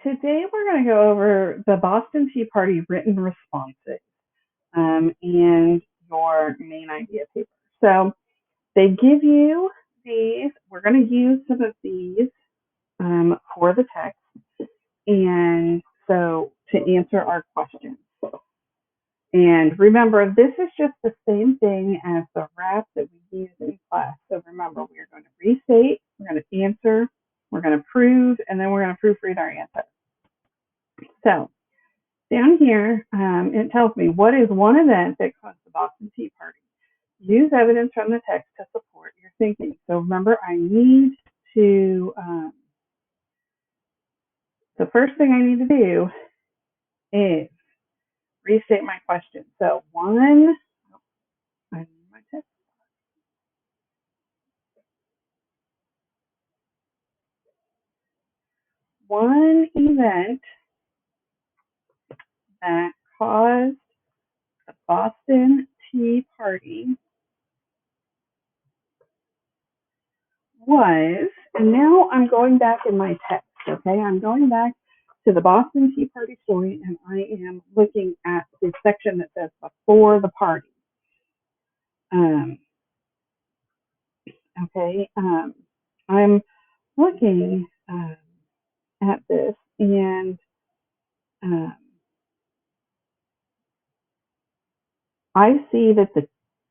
Today we're going to go over the Boston Tea Party written responses and your main idea paper. So they give you these. We're going to use some of these for the text and so to answer our questions. And remember, this is just the same thing as the wrap that we use in class. So remember, we are going to restate, we're going to answer, we're going to prove, and then we're going to proofread our answer. So down here, it tells me what is one event that caused the Boston Tea Party. Use evidence from the text to support your thinking. So remember, I need to, the first thing I need to do is restate my question. So I need my text. One event that caused the Boston Tea Party was, and now I'm going back in my text, okay? I'm going back to the Boston Tea Party story, and I am looking at the section that says before the party. Okay, I'm looking at this, and I see that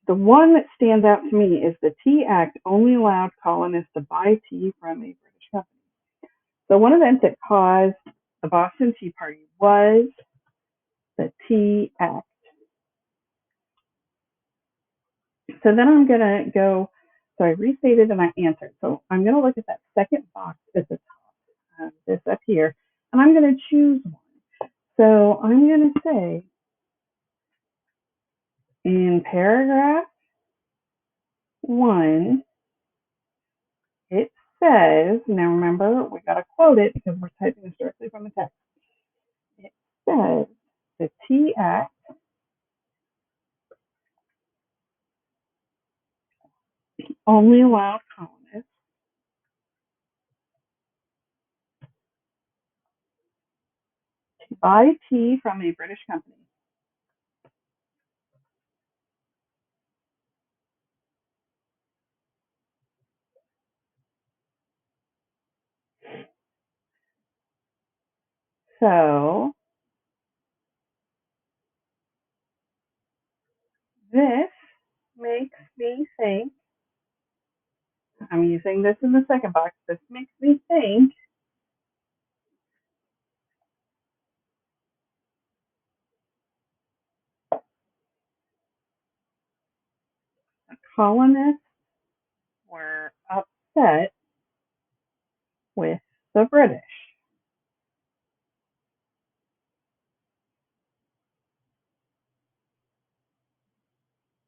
the one that stands out to me is the Tea Act only allowed colonists to buy tea from a British company. So one event that caused the Boston Tea Party was the Tea Act. So then I'm going to go, so I restated and I answered. So I'm going to look at that second box at the top, this up here, and I'm going to choose one. So I'm going to say in paragraph 1, it says, now remember, we got to quote it because we're typing this directly from the text. It says, the Tea Act only allowed colonists to buy tea from a British company. So this makes me think, I'm using this in the second box, this makes me think the colonists were upset with the British.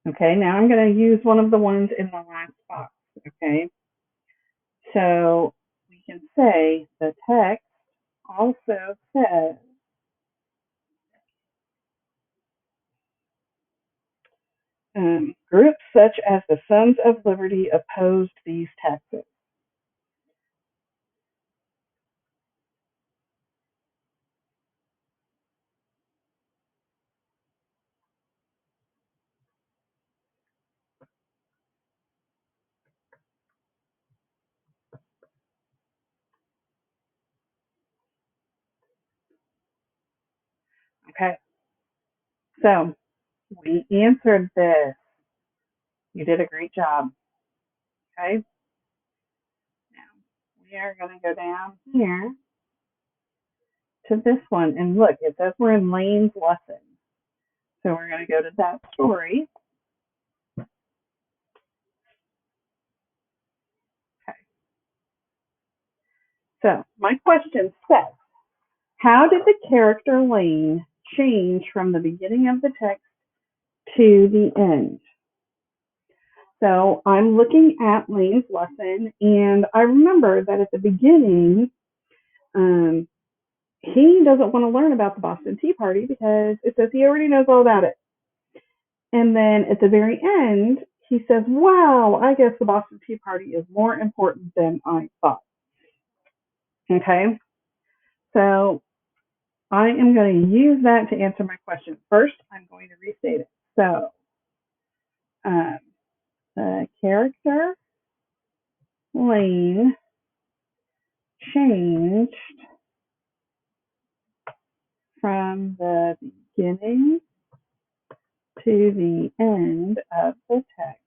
Okay, now I'm going to use one of the ones in the last box. Okay, so we can say the text also says groups such as the Sons of Liberty opposed these taxes. Okay, so we answered this. You did a great job. Okay, now we are going to go down here to this one, and look, it says we're in Lane's lesson. So we're going to go to that story. Okay. So my question says, how did the character Lane change from the beginning of the text to the end? So I'm looking at Lane's lesson, and I remember that at the beginning, he doesn't want to learn about the Boston Tea Party because it says he already knows all about it. And then at the very end, he says, wow, I guess the Boston Tea Party is more important than I thought. Okay, So I am going to use that to answer my question. First, I'm going to restate it. So the character Lane changed from the beginning to the end of the text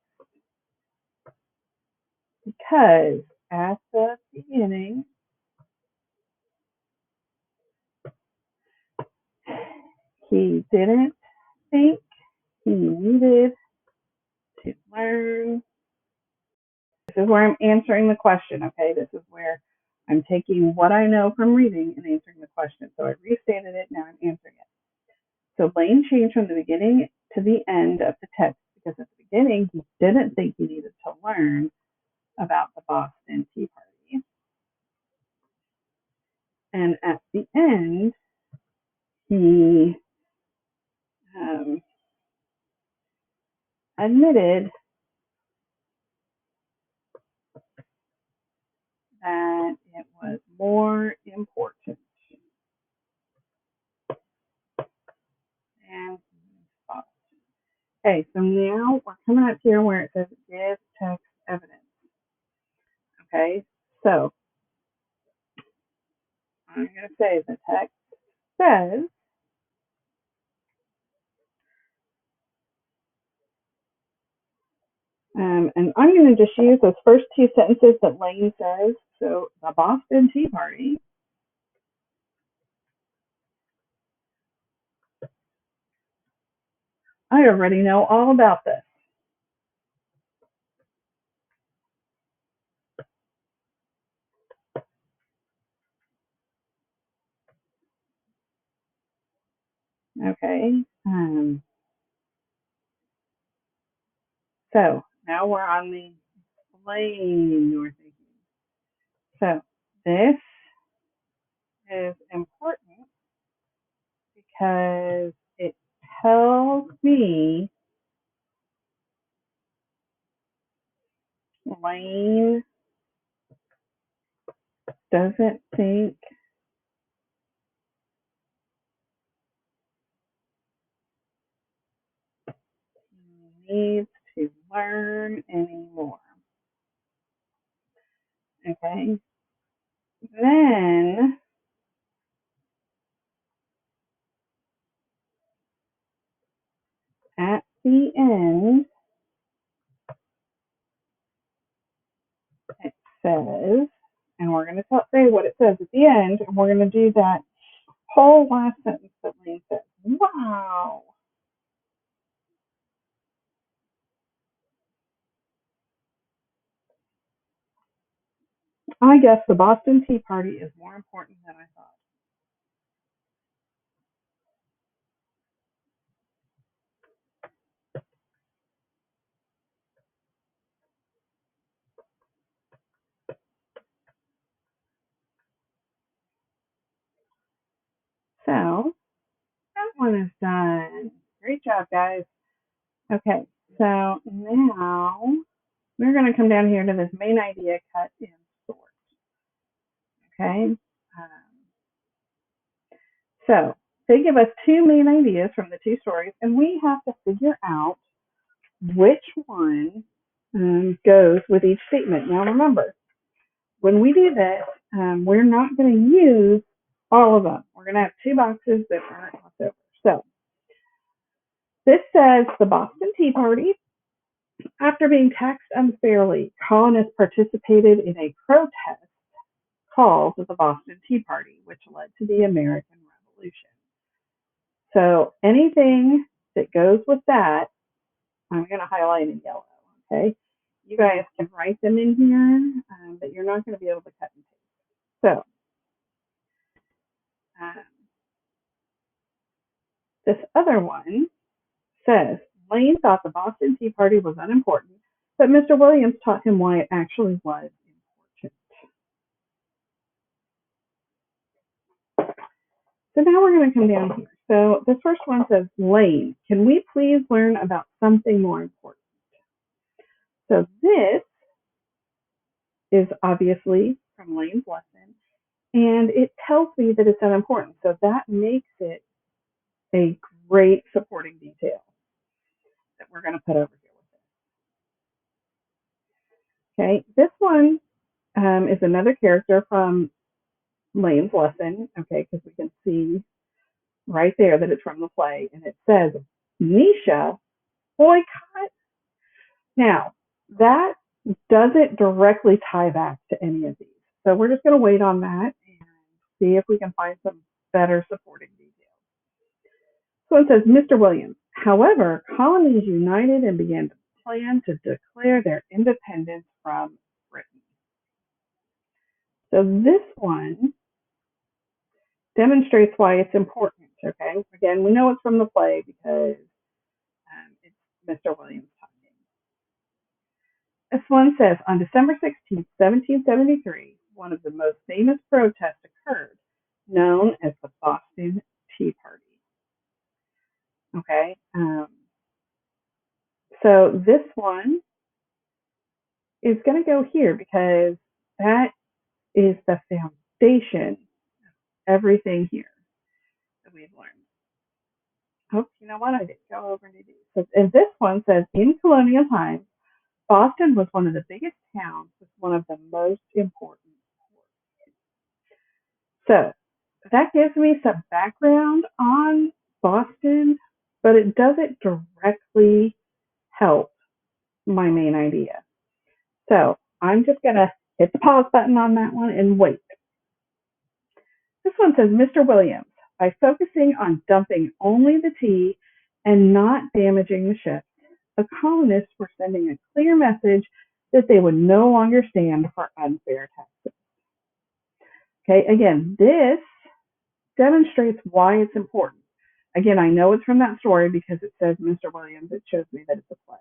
because at the beginning he didn't think he needed to learn. This is where I'm answering the question, okay? This is where I'm taking what I know from reading and answering the question. So I restated it, now I'm answering it. So Lane changed from the beginning to the end of the text because at the beginning he didn't think he needed to learn about the Boston Tea Party. And at the end, he admitted that it was more important. And okay, so now we're coming up here where it says give text evidence. Okay, so I'm going to say the text says, and I'm going to just use those first two sentences that Lane says. So the Boston Tea Party I already know all about this. Okay. So now we're on the explain your thinking. So this is important because it tells me Lane doesn't think he needs to learn anymore. Okay. Then at the end, it says, and we're going to say what it says at the end, and we're going to do that whole last sentence that Lane says. Wow. I guess the Boston Tea Party is more important than I thought. So that one is done. Great job, guys. Okay, so now we're going to come down here to this main idea, cut and sort. Okay, so they give us two main ideas from the two stories, and we have to figure out which one goes with each statement. Now remember, when we do this, we're not going to use all of them. We're going to have two boxes that aren't left over. So this says the Boston Tea Party. After being taxed unfairly, colonists participated in a protest called the Boston Tea Party, which led to the American Revolution. So anything that goes with that, I'm going to highlight in yellow. Okay, you guys can write them in here, but you're not going to be able to cut and paste. So this other one says Lane thought the Boston Tea Party was unimportant, but Mr. Williams taught him why it actually was important. So now we're going to come down here. So the first one says, Lane, can we please learn about something more important? So this is obviously from Lane's lesson, And it tells me that it's unimportant. So that makes it a great supporting detail that we're going to put over here with it. Okay, this one is another character from Lane's lesson, okay, because we can see right there that it's from the play, and it says, Nisha boycott. Now, that doesn't directly tie back to any of these. So we're just going to wait on that and see if we can find some better supporting details. So it says, Mr. Williams. However, colonies united and began to plan to declare their independence from Britain. So this one demonstrates why it's important. Okay, again, we know it's from the play because it's Mr. Williams talking. This one says, on December 16th, 1773, one of the most famous protests occurred, known as the Boston Tea Party. Okay, so this one is going to go here because that is the foundation of everything here that we've learned. Oh, you know what? I didn't go over any of these. So, and this one says, in colonial times, Boston was one of the biggest towns with one of the most important ports. So that gives me some background on Boston, but it doesn't directly help my main idea. So I'm just going to hit the pause button on that one and wait. This one says, Mr. Williams, by focusing on dumping only the tea and not damaging the ships, the colonists were sending a clear message that they would no longer stand for unfair taxes. Okay, again, this demonstrates why it's important. Again, I know it's from that story because it says Mr. Williams. It shows me that it's a play.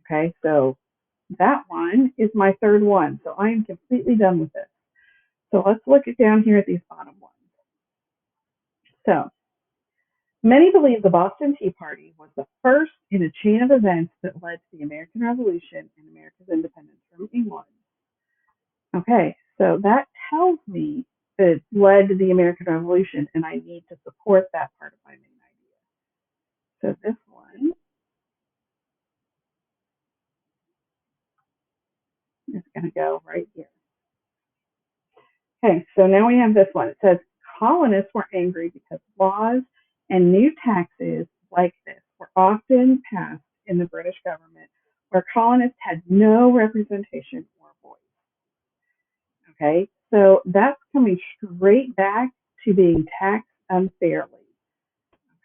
Okay, so that one is my third one. So I am completely done with this. So let's look down here at these bottom ones. So many believe the Boston Tea Party was the first in a chain of events that led to the American Revolution and America's independence from England. Okay, so that tells me that it led to the American Revolution, and I need to support that part of my main idea. So this one is going to go right here. Okay, so now we have this one. It says colonists were angry because laws and new taxes like this were often passed in the British government where colonists had no representation or voice. Okay, so that's coming straight back to being taxed unfairly.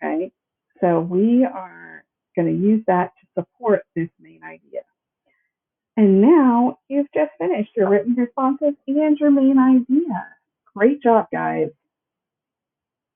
Okay, so we are going to use that to support this main idea. And now you've just finished your written responses and your main idea. Great job, guys.